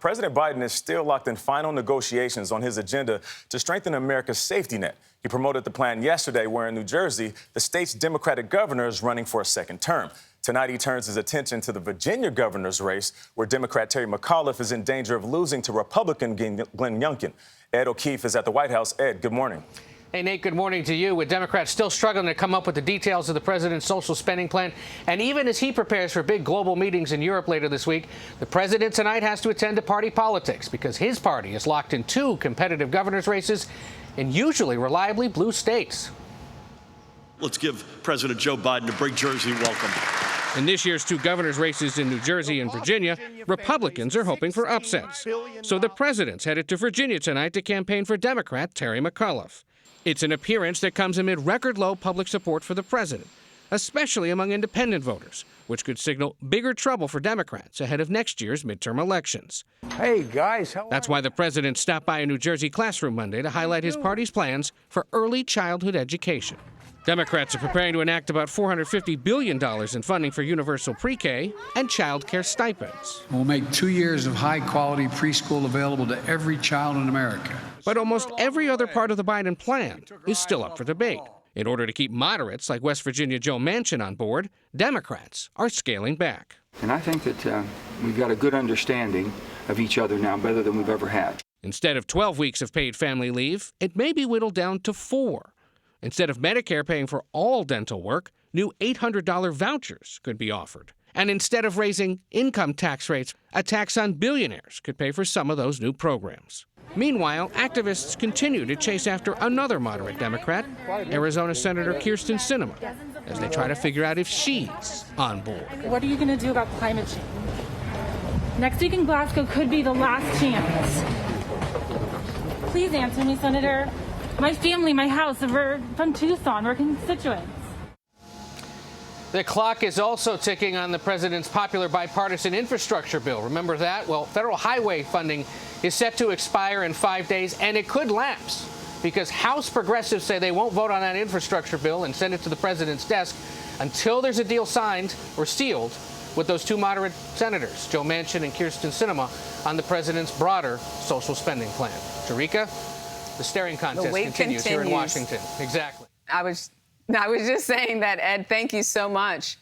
President Biden is still locked in final negotiations on his agenda to strengthen America's safety net. He promoted the plan yesterday, where in New Jersey, the state's Democratic governor is running for a second term. Tonight, he turns his attention to the Virginia governor's race, where Democrat Terry McAuliffe is in danger of losing to Republican Glenn Youngkin. Ed O'Keefe is at the White House. Ed, good morning. Hey, Nate, good morning to you. With Democrats still struggling to come up with the details of the president's social spending plan, and even as he prepares for big global meetings in Europe later this week, the president tonight has to attend to party politics because his party is locked in two competitive governor's races in usually reliably blue states. Let's give President Joe Biden a big Jersey welcome. In this year's two governor's races in New Jersey and Virginia, Republicans are hoping for upsets. So the president's headed to Virginia tonight to campaign for Democrat Terry McAuliffe. It's an appearance that comes amid record-low public support for the president, especially among independent voters, which could signal bigger trouble for Democrats ahead of next year's midterm elections. Hey, guys, That's why the president stopped by a New Jersey classroom Monday to highlight his party's plans for early childhood education. Democrats are preparing to enact about $450 billion in funding for universal pre-K and child care stipends. We'll make 2 years of high-quality preschool available to every child in America. But almost every other part of the Biden plan is still up for debate. In order to keep moderates like West Virginia Joe Manchin on board, Democrats are scaling back. And I think that we've got a good understanding of each other now, better than we've ever had. Instead of 12 weeks of paid family leave, it may be whittled down to 4. Instead of Medicare paying for all dental work, new $800 vouchers could be offered. And instead of raising income tax rates, a tax on billionaires could pay for some of those new programs. Meanwhile, activists continue to chase after another moderate Democrat, Arizona Senator Kyrsten Sinema, as they try to figure out if she's on board. What are you going to do about climate change? Next week in Glasgow could be the last chance. Please answer me, Senator. My family, my house, we're from Tucson. We're constituents. The clock is also ticking on the president's popular bipartisan infrastructure bill. Remember that? Well, federal highway funding is set to expire in 5 days, and it could lapse because House progressives say they won't vote on that infrastructure bill and send it to the president's desk until there's a deal signed or sealed with those two moderate senators, Joe Manchin and Kyrsten Sinema, on the president's broader social spending plan. Jerika, the staring contest continues here in Washington. Exactly. I was just saying that, Ed, thank you so much.